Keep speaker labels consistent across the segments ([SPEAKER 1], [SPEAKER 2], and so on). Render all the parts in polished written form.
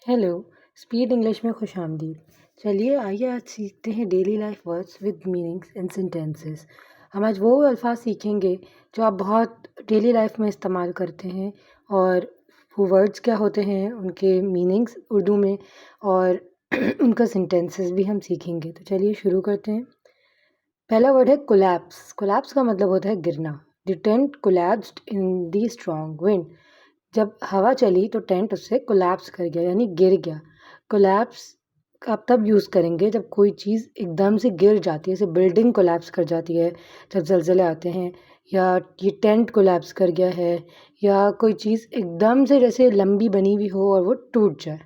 [SPEAKER 1] Hello. Speed English में खुश आमदीद। चलिए आइए आज सीखते हैं daily life words with meanings in sentences. हम आज वो अल्फाज सीखेंगे जो आप बहुत डेली लाइफ में इस्तेमाल करते हैं और वो वर्ड्स क्या होते हैं, उनके मीनिंग्स उर्दू में और उनका सेंटेंसेस भी हम सीखेंगे। तो चलिए शुरू करते हैं। पहला वर्ड है कोलैप्स। कोलैप्स का मतलब होता है गिरना। The tent collapsed in the strong wind. जब हवा चली तो टेंट उससे कोलैप्स कर गया यानी गिर गया। कोलैप्स आप तब यूज़ करेंगे जब कोई चीज़ एकदम से गिर जाती है, जैसे बिल्डिंग कोलैप्स कर जाती है जब ज़लज़ले आते हैं, या ये टेंट कोलैप्स कर गया है, या कोई चीज़ एकदम से जैसे लंबी बनी हुई हो और वो टूट जाए।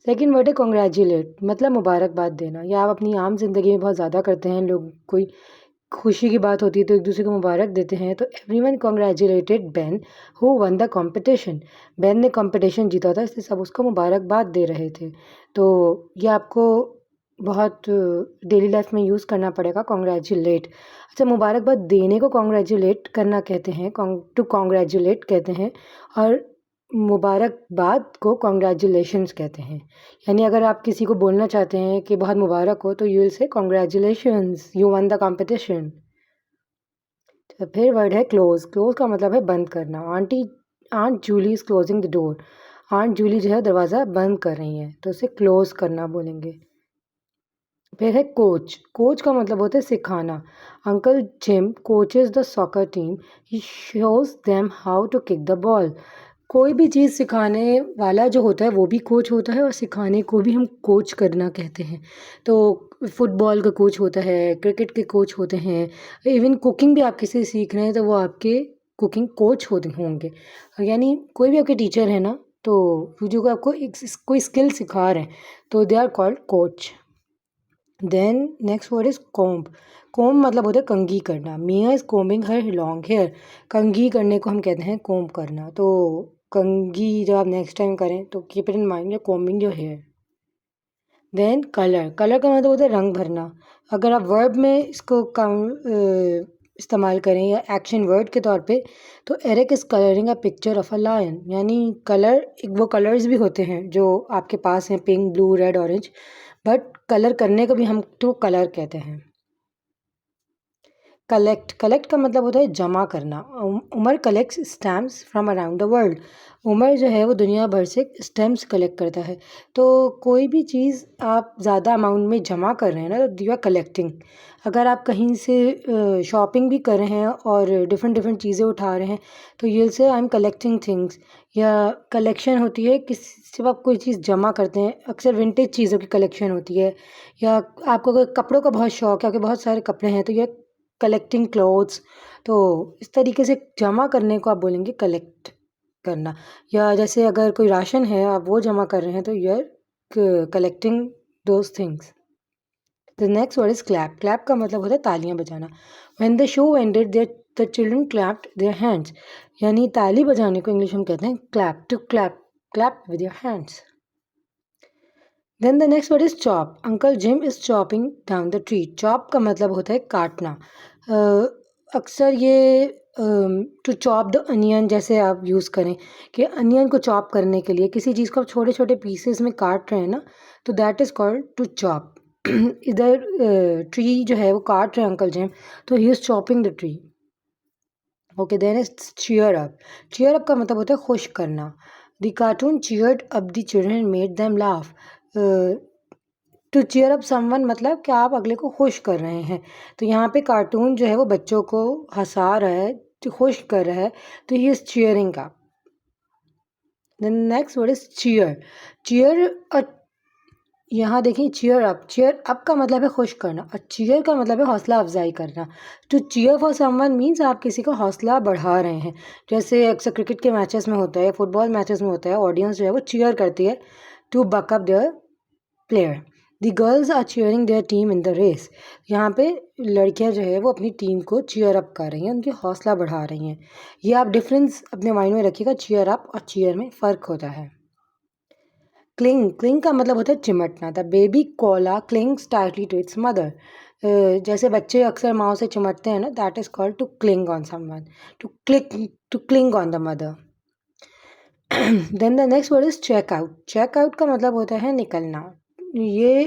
[SPEAKER 1] सेकंड वर्ड है कॉन्ग्रेचुलेट, मतलब मुबारकबाद देना। या आप अपनी आम ज़िंदगी में बहुत ज़्यादा करते हैं, लोग कोई खुशी की बात होती है तो एक दूसरे को मुबारक देते हैं। तो everyone congratulated Ben who one the competition. Ben ने कॉम्पिटिशन जीता था, इसलिए सब उसको मुबारकबाद दे रहे थे। तो ये आपको बहुत डेली लाइफ में यूज़ करना पड़ेगा, कॉन्ग्रेचुलेट। अच्छा, मुबारकबाद देने को कॉन्ग्रेचुलेट करना कहते हैं, टू कॉन्ग्रेचुलेट कहते हैं, और मुबारकबाद को कॉन्ग्रेचुलेशंस कहते हैं। यानी अगर आप किसी को बोलना चाहते हैं कि बहुत मुबारक हो तो you will say congratulations, you one the competition. तो फिर वर्ड है क्लोज। क्लोज का मतलब है बंद करना। Aunt Julie is closing the door. Aunt Julie जो है दरवाज़ा बंद कर रही हैं, तो उसे क्लोज करना बोलेंगे। फिर है कोच। कोच का मतलब होता है सिखाना। Uncle Jim coaches the soccer team, he shows them how to kick the ball. कोई भी चीज़ सिखाने वाला जो होता है वो भी कोच होता है, और सिखाने को भी हम कोच करना कहते हैं। तो फुटबॉल का कोच होता है, क्रिकेट के कोच होते हैं, इवन कुकिंग भी आप किसी से सीख रहे हैं तो वो आपके कुकिंग कोच होते होंगे। यानी कोई भी आपके टीचर है ना, तो वो जो आपको कोई स्किल सिखा रहे हैं तो they are called coach. Then next word is comb. Comb मतलब होता है कंघी करना। Mia is combing her long hair. कंघी करने को हम कहते हैं कोम्ब करना। तो कंघी जब आप नेक्स्ट टाइम करें तो कीप इट इन माइंड, या combing your hair. Then colour. Colour का मतलब होता है रंग भरना। अगर आप वर्ब में इसको इस्तेमाल करें या एक्शन वर्ड के तौर पे, तो Eric is colouring a picture of a lion. यानी कलर, वो कलर्स भी होते हैं जो आपके पास हैं, pink, blue, red, orange, but colour करने को भी हम टू कलर कहते हैं। कलेक्ट। कलेक्ट का मतलब होता है जमा करना। Umar collects stamps from around the world. Umar जो है वो दुनिया भर से स्टैम्प्स कलेक्ट करता है। तो कोई भी चीज़ आप ज़्यादा अमाउंट में जमा कर रहे हैं ना, तो यू आर कलेक्टिंग। अगर आप कहीं से शॉपिंग भी कर रहे हैं और डिफरेंट डिफरेंट चीज़ें उठा रहे हैं, तो ये से आई एम कलेक्टिंग थिंग्स। या कलेक्शन होती है जब आप कोई चीज़ जमा करते हैं, अक्सर विंटेज चीज़ों की कलेक्शन होती है। या आपको अगर कपड़ों का बहुत शौक है, आपके बहुत सारे कपड़े हैं, तो ये कलेक्टिंग क्लोथ्स। तो इस तरीके से जमा करने को आप बोलेंगे कलेक्ट करना। या जैसे अगर कोई राशन है आप वो जमा कर रहे हैं, तो you are collecting those things. The next word is clap. Clap का मतलब होता है तालियां बजाना। When the show ended there the children clapped their hands. यानी ताली बजाने को इंग्लिश में कहते हैं clap. To clap, clap with your hands. Then the next word is chop. Uncle Jim is chopping down the tree. Chop का मतलब होता है काटना। अक्सर ये टू चॉप द अनियन जैसे आप यूज़ करें कि अनियन को चॉप करने के लिए किसी चीज़ को आप छोटे छोटे पीसेस में काट रहे हैं ना, तो that is called to chop. इधर ट्री जो है वो काट रहे हैं अंकल जिम, तो he is chopping the tree. Okay, then is cheer up. Cheer up का मतलब होता है खुश करना। The cartoon cheered up the children made them laugh. To cheer up someone मतलब कि आप अगले को खुश कर रहे हैं। तो यहाँ पे कार्टून जो है वो बच्चों को हंसा रहा है, जो खुश कर रहा है, तो he is cheering up. Then next word is cheer. Cheer, यहाँ देखिए चीयर अप। चीयर अप का मतलब है खुश करना, और चीयर का मतलब है हौसला अफजाई करना। To cheer for someone means आप किसी का हौसला बढ़ा रहे हैं। जैसे अक्सर क्रिकेट के मैचेस में होता है, फुटबॉल मैचेस में होता है, ऑडियंस जो है वो चीयर करती है to buck up their player. The girls are cheering their team in the race. यहाँ पे लड़कियाँ जो है वो अपनी टीम को चीयर अप कर रही हैं, उनकी हौसला बढ़ा रही हैं। ये आप डिफरेंस अपने माइंड में रखिएगा, चीयर अप और चीयर में फ़र्क होता है। क्लिंग। क्लिंग का मतलब होता है चिमटना। The baby koala clings tightly to its mother. जैसे बच्चे अक्सर माँ से चिमटते हैं ना, that is called to cling on someone, to cling on the mother. Then the next word is check out. Check out का मतलब होता है निकलना। ये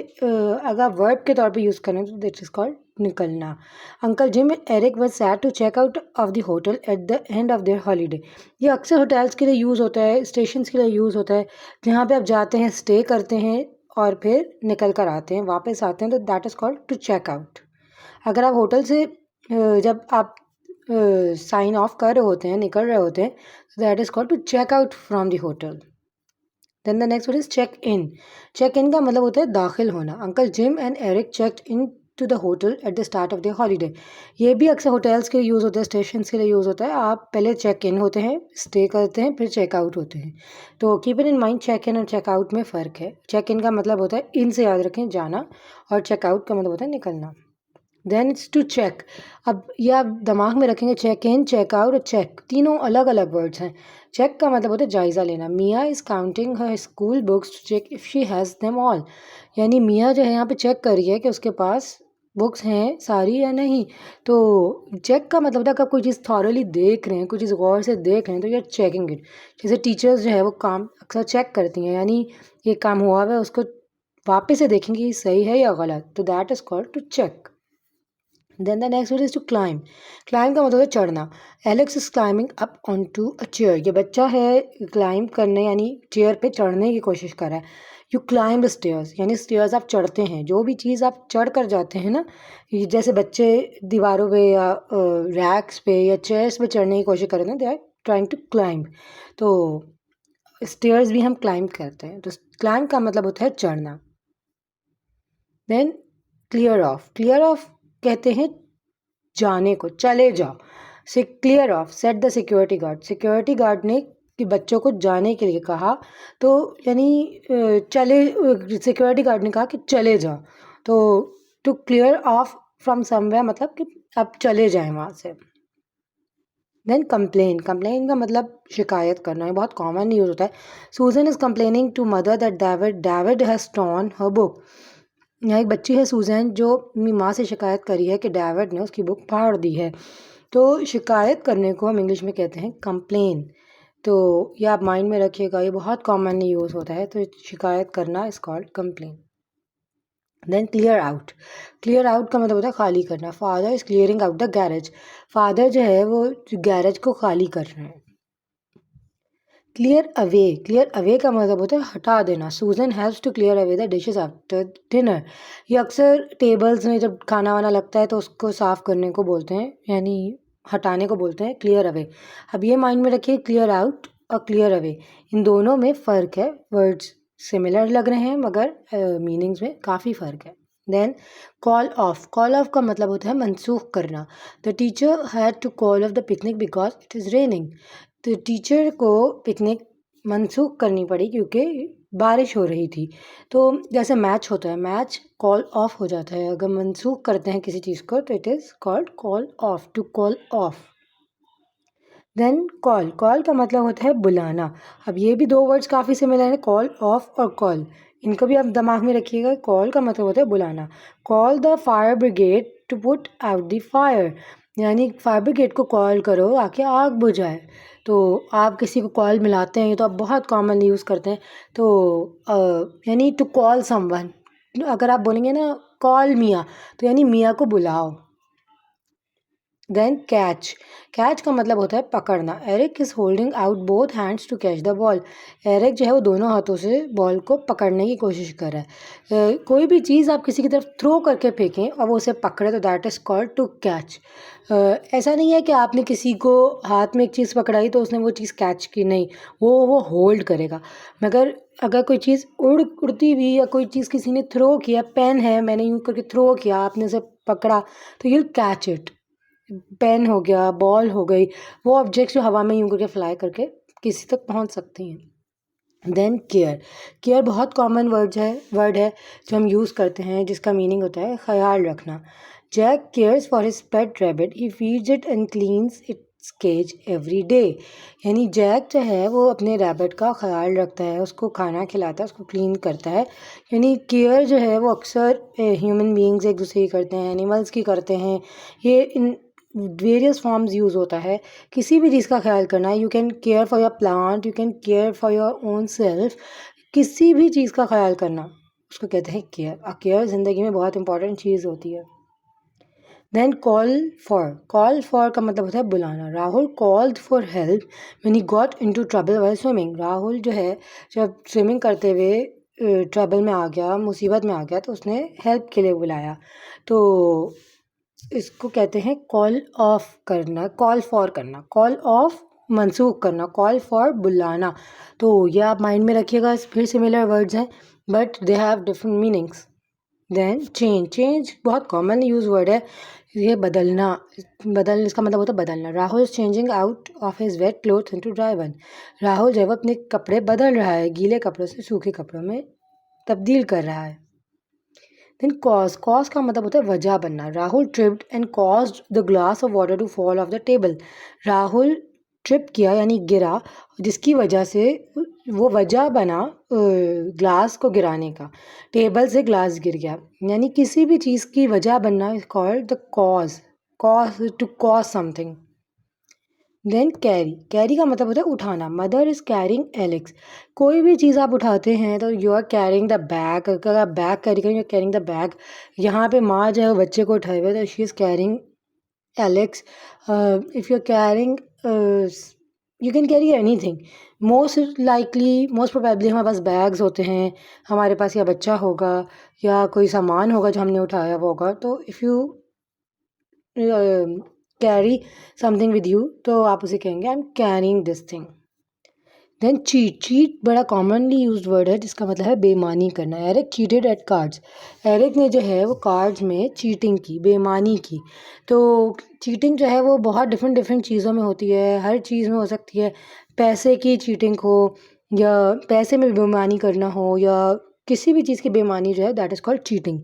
[SPEAKER 1] अगर वर्ब के तौर पे यूज़ करें तो दिट इज़ कॉल्ड निकलना। Uncle Jim and Eric were said to check out of the hotel at the end of their holiday. ये अक्सर होटल्स के लिए यूज़ होता है, स्टेशंस के लिए यूज़ होता है, जहाँ पे आप जाते हैं, स्टे करते हैं और फिर निकल कर आते हैं, वापस आते हैं, तो that is called to check out. अगर आप होटल से जब आप साइन ऑफ कर रहे होते हैं, निकल रहे होते हैं, so that is called to check out from the hotel. Then the next one is check in. Check in का मतलब होता है दाखिल होना। Uncle Jim and Eric checked in to the hotel at the start of their holiday. ये भी अक्सर hotels के लिए यूज़ होता है, स्टेशन के लिए यूज़ होता है। आप पहले चेक इन होते हैं, स्टे करते हैं, फिर चेक आउट होते हैं। तो keep it in mind, check in और चेक आउट में फ़र्क है। चेक इन का मतलब होता है इन से याद रखें जाना, और चेक आउट का मतलब होता है निकलना। Then it's to check. अब ये आप दिमाग में रखेंगे, चेक इन, चेक आउट और चेक तीनों अलग अलग वर्ड्स हैं। चेक का मतलब होता है जायज़ा लेना। Mia is counting her school books to check if she has them all. यानी मिया जो है यहाँ पे चेक कर रही है कि उसके पास बुक्स हैं सारी या नहीं। तो चेक का मतलब होता है कि आप कोई चीज़ थॉरली देख रहे हैं, कोई चीज़ गौर से देख रहे हैं, तो यू आर चेकिंग इट। जैसे टीचर्स जो है वो काम अक्सर चेक करती हैं, यानी ये काम हुआ है उसको वापस से देखेंगे कि सही है या गलत, तो that is called to check. Then the next word is to climb. Climb का मतलब है चढ़ना। Alex is climbing up onto a chair. ये बच्चा है क्लाइंब करने यानी चेयर पे चढ़ने की कोशिश कर रहा है। You climb the stairs यानी स्टेयर्स आप चढ़ते हैं। जो भी चीज़ आप चढ़ कर जाते हैं ना, जैसे बच्चे दीवारों पे या रैक्स पे या चेयर्स पे चढ़ने की कोशिश कर रहे हैं, they are trying to climb. तो स्टेयर्स भी हम क्लाइंब करते हैं। तो क्लाइंब का मतलब होता है चढ़ना। Then clear off. Clear off कहते हैं जाने को, चले जाओ। से clear off said the security guard. Security guard ने कि बच्चों को जाने के लिए कहा, तो यानी चले, सिक्योरिटी गार्ड ने कहा कि चले जाओ। तो to clear off from somewhere मतलब कि आप चले जाएं वहाँ से। Then complain. कंप्लेन का मतलब शिकायत करना, ये बहुत कॉमन यूज़ होता है। Susan is complaining to mother that David has torn her book. यहाँ एक बच्ची है सूजन जो अपनी माँ से शिकायत करी है कि डेविड ने उसकी बुक फाड़ दी है। तो शिकायत करने को हम इंग्लिश में कहते हैं कंप्लेन। तो ये आप माइंड में रखिएगा, ये बहुत कॉमनली यूज़ होता है। तो शिकायत करना is called complain. Then clear out. Clear out का मतलब होता है खाली करना। Father is clearing out the garage. Father जो है वो गैरेज को खाली कर रहे हैं। Clear away. क्लियर अवे का मतलब होता है हटा देना। Susan helps to clear away the dishes after dinner. ये अक्सर टेबल्स में जब खाना वाना लगता है तो उसको साफ़ करने को बोलते हैं, यानी हटाने को बोलते हैं क्लियर अवे। अब ये माइंड में रखिए, क्लियर आउट और क्लियर अवे इन दोनों में फ़र्क है। वर्ड्स सिमिलर लग रहे हैं मगर मीनिंग्स में काफ़ी फ़र्क है। Then call off. Call off का मतलब होता है मनसूख करना। The teacher had to call off the picnic because it is raining. तो टीचर को पिकनिक मनसूख करनी पड़ी क्योंकि बारिश हो रही थी। तो जैसे मैच होता है, मैच कॉल ऑफ हो जाता है। अगर मनसूख करते हैं किसी चीज़ को तो it is called call off, to call off. Then call. Call का मतलब होता है बुलाना। अब ये भी दो वर्ड्स काफ़ी सिमिलर हैं, कॉल ऑफ और कॉल। इनको भी आप दिमाग में रखिएगा। कॉल का मतलब होता है बुलाना। Call the fire brigade to put out the fire, यानी फायर ब्रिगेड को कॉल करो आके आग बुझाए। तो आप किसी को कॉल मिलाते हैं, ये तो आप बहुत कॉमनली यूज़ करते हैं। तो यानी टू कॉल समवन, अगर आप बोलेंगे ना कॉल मियाँ, तो यानी मियाँ को बुलाओ। Then catch. कैच का मतलब होता है पकड़ना। Eric is holding out both hands to catch the ball. Eric जो है वो दोनों हाथों से बॉल को पकड़ने की कोशिश कर रहा है। कोई भी चीज़ आप किसी की तरफ थ्रो करके फेंकें और वो उसे पकड़े तो that is called to catch. ऐसा नहीं है कि आपने किसी को हाथ में एक चीज़ पकड़ाई तो उसने वो चीज़ कैच की, नहीं, वो होल्ड करेगा। मगर अगर कोई चीज़ उड़ती हुई या कोई चीज़ किसी ने थ्रो किया, पेन है, मैंने यूँ करके थ्रो किया, आपने उसे पकड़ा, तो यू कैच इट। पेन हो गया, बॉल हो गई, वो ऑब्जेक्ट्स जो हवा में यूँ करके फ्लाई करके किसी तक पहुँच सकती हैं। Then care. केयर बहुत कॉमन वर्ड है जो हम यूज़ करते हैं, जिसका मीनिंग होता है ख्याल रखना। Jack cares for his pet rabbit, he feeds it and cleans its cage every day. यानी जैक जो है वो अपने रैबिट का ख्याल रखता है, उसको खाना खिलाता है, उसको क्लीन करता है। यानी केयर जो है वो अक्सर ह्यूमन बीइंग्स एक दूसरे की करते हैं, एनिमल्स की करते हैं। ये इन वेरियस फॉर्म्स यूज़ होता है किसी भी चीज़ का ख्याल करना। You can care for your plant, you can care for your own self, किसी भी चीज़ का ख्याल करना उसको कहते हैं केयर। केयर ज़िंदगी में बहुत इंपॉर्टेंट चीज़ होती है। देन कॉल फॉर का मतलब होता है बुलाना। Rahul called for help when he got into trouble while swimming. Rahul जो है जब स्विमिंग करते हुए ट्रबल में आ गया, मुसीबत में आ गया, तो उसने हेल्प के लिए बुलाया। तो इसको कहते हैं कॉल ऑफ करना, कॉल फॉर करना, कॉल ऑफ मनसूख करना, कॉल फॉर बुलाना। तो ये आप माइंड में रखिएगा, फिर सिमिलर वर्ड्स हैं but they have different meanings. Then change बहुत कॉमन यूज वर्ड है। ये बदलना, इसका मतलब होता है बदलना। Rahul is changing out of his wet cloth into dry one. Rahul जब अपने कपड़े बदल रहा है, गीले कपड़ों से सूखे कपड़ों में तब्दील कर रहा है। देन कॉज का मतलब होता है वजह बनना। Rahul tripped and caused the glass of water to fall off the table. Rahul trip किया यानी गिरा, जिसकी वजह से वो वजह बना ग्लास को गिराने का। टेबल से ग्लास गिर गया, यानी किसी भी चीज़ की वजह बनना is called the cause to cause something. Then carry का मतलब होता है उठाना। Mother is carrying Alex. कोई भी चीज़ आप उठाते हैं तो you are carrying the bag. अगर आप बैग कैरी करें, you are carrying the bag. यहाँ पे माँ जो है वो बच्चे को उठाए हुए तो she is carrying Alex. If you are carrying, you can carry anything. Most probably हमारे पास बैग्स होते हैं, हमारे पास या बच्चा होगा या कोई सामान होगा जो हमने उठाया हुआ होगा। तो if you carry something with you तो आप उसे कहेंगे I am carrying this thing. Then cheat बड़ा कॉमनली यूज्ड वर्ड है जिसका मतलब है बेईमानी करना। Eric cheated at cards. Eric ने जो है वो कार्ड्स में चीटिंग की, बेईमानी की। तो चीटिंग जो है वो बहुत डिफरेंट चीज़ों में होती है, हर चीज़ में हो सकती है। पैसे की चीटिंग हो, या पैसे में बेईमानी करना हो, या किसी भी चीज़ की बेईमानी जो है that is called cheating.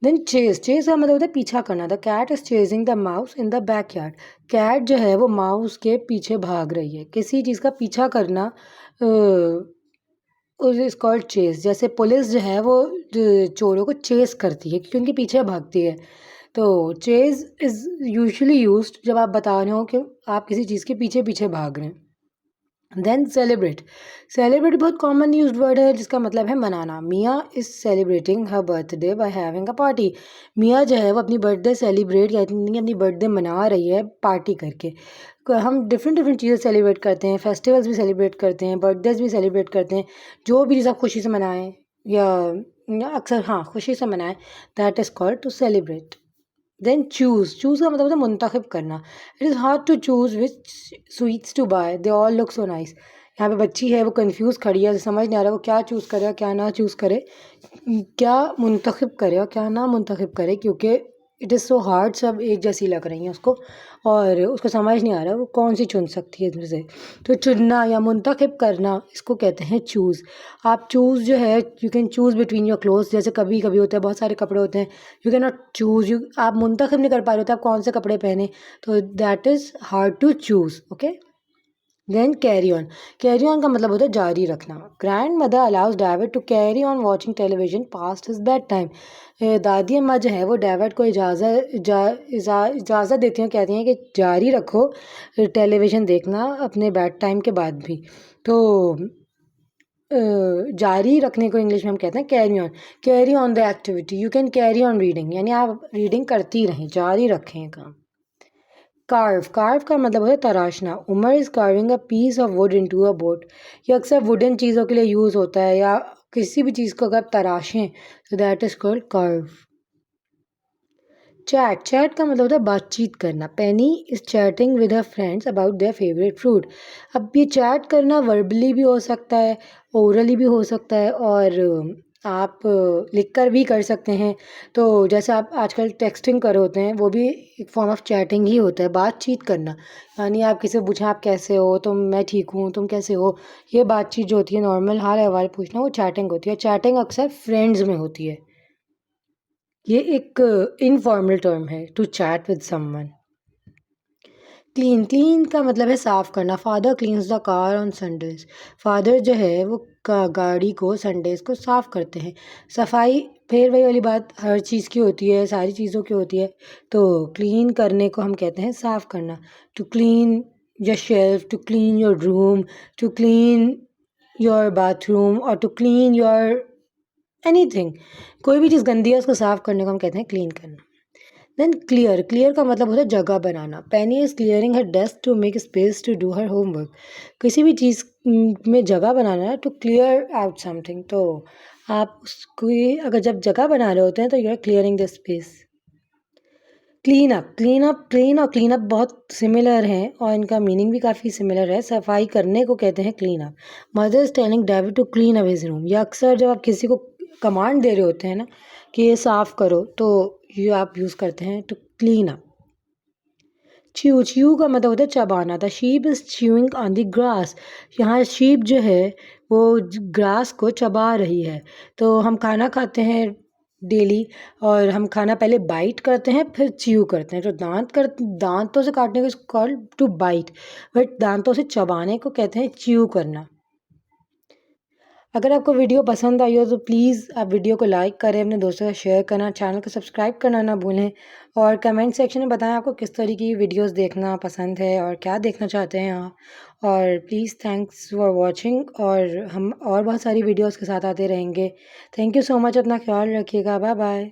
[SPEAKER 1] Then chase का मतलब होता है पीछा करना। The cat is chasing the mouse in the back yard. Cat जो है वो माउस के पीछे भाग रही है। किसी चीज़ का पीछा करना इज कॉल्ड चेज। जैसे पुलिस जो है वो चोरों को चेस करती है क्योंकि उनके पीछे भागती है। तो चेज इज़ यूजुअली यूज्ड जब आप बता रहे हो कि आप किसी चीज़ के पीछे पीछे भाग रहे हैं। देन सेलिब्रेट बहुत कॉमन यूज्ड वर्ड है जिसका मतलब है मनाना। Mia is celebrating her birthday by having a party. Mia जो है वो अपनी बर्थडे सेलिब्रेट या अपनी बर्थडे मना रही है पार्टी करके। हम डिफरेंट चीज़ें सेलिब्रेट करते हैं, फेस्टिवल्स भी सेलिब्रेट करते हैं, बर्थडेज भी सेलिब्रेट करते हैं। जो भी चीज़ आप खुशी से मनाएं या अक्सर हाँ खुशी से मनाएं, that is called to celebrate. Then choose का मतलब होता है मुंतखब करना। It is hard to choose which sweets to buy, they all look so nice. यहाँ पे बच्ची है वो कंफ्यूज खड़ी है, समझ नहीं आ रहा वो क्या चूज़ करे और क्या ना चूज़ करे, क्या मुंतखब करे और क्या ना मुंतखब करे, क्योंकि इट इज़ सो हार्ड, सब एक जैसी लग रही हैं उसको और उसको समझ नहीं आ रहा वो कौन सी चुन सकती है इसमें से। तो चुनना या मुंतखब करना इसको कहते हैं चूज़। आप चूज़ जो है you can choose between your clothes. जैसे कभी कभी होता है बहुत सारे कपड़े होते हैं, you can not choose, you आप मुंतखब नहीं कर पा रहे होते आप कौन से कपड़े पहने, तो that is hard to choose. Okay. Then carry on का मतलब होता है जारी रखना। Grandmother allows David to carry on watching television past his bedtime. दादी अम्मा जो है वो डेविड को इजाज़त देती हैं, कहती हैं कि जारी रखो टेलीविज़न देखना अपने बेड टाइम के बाद भी। तो जारी रखने को इंग्लिश में हम कहते हैं carry on the activity. You can carry on reading, यानी आप रीडिंग करती रहें, जारी रखें काम। कार्व का मतलब होता है तराशना। Umar is carving a piece of wood into a boat. ये अक्सर वुडन चीज़ों के लिए यूज़ होता है, या किसी भी चीज़ को अगर आप तराशें तो that is called carve. Chat का मतलब होता है बातचीत करना। Penny is chatting with her friends about their favourite fruit. अब ये चैट करना वर्बली भी हो सकता है, ओरली भी हो सकता है, और आप लिख कर भी कर सकते हैं। तो जैसे आप आजकल टेक्सटिंग कर होते हैं वो भी एक फॉर्म ऑफ चैटिंग ही होता है, बातचीत करना। यानी आप किसी से पूछें आप कैसे हो, तो मैं ठीक हूँ, तुम कैसे हो। ये बातचीत जो होती है नॉर्मल हाल अहवाल पूछना, वो चैटिंग होती है। चैटिंग अक्सर फ्रेंड्स में होती है। ये एक इनफॉर्मल टर्म है to chat with someone. Clean का मतलब है साफ़ करना। Father cleans the car on Sundays. Father जो है वो गाड़ी को संडेज को साफ़ करते हैं। सफाई फिर वही वाली बात हर चीज़ की होती है, सारी चीज़ों की होती है। तो क्लीन करने को हम कहते हैं साफ़ करना। To clean your shelf, to clean your room, to clean your bathroom और टू क्लीन योर एनीथिंग। कोई भी चीज़ गंदी है उसको साफ़ करने को हम कहते हैं क्लीन करना। देन क्लियर का मतलब होता है जगह बनाना। Penny is clearing her desk to make space to do her homework. किसी भी चीज़ में जगह बनाना है टू क्लियर आउट समथिंग। तो आप उसको अगर जब जगह बना रहे होते हैं तो you are clearing the space. Clean और क्लीन अप बहुत सिमिलर हैं और इनका मीनिंग भी काफ़ी सिमिलर है। सफाई करने को कहते हैं clean up. Mother is telling David to clean up his room. या अक्सर जब आप किसी को कमांड दे रहे होते हैं ना कि ये साफ़ करो तो ये आप यूज़ करते हैं टू क्लीन अप। च्यू का मतलब होता है चबाना। The sheep is chewing on the grass. यहाँ शीप जो है वो ग्रास को चबा रही है। तो हम खाना खाते हैं डेली और हम खाना पहले बाइट करते हैं फिर च्यू करते हैं। जो दांतों से काटने को कॉल्ड टू बाइट, बट दांतों से चबाने को कहते हैं च्यू करना। अगर आपको वीडियो पसंद आई हो तो प्लीज़ आप वीडियो को लाइक करें, अपने दोस्तों से शेयर करना, चैनल को सब्सक्राइब करना ना भूलें और कमेंट सेक्शन में बताएं आपको किस तरीके की वीडियोस देखना पसंद है और क्या देखना चाहते हैं आप। और प्लीज़ थैंक्स फॉर वॉचिंग और हम और बहुत सारी वीडियोस के साथ आते रहेंगे। Thank you so much. अपना ख्याल रखिएगा। Bye bye.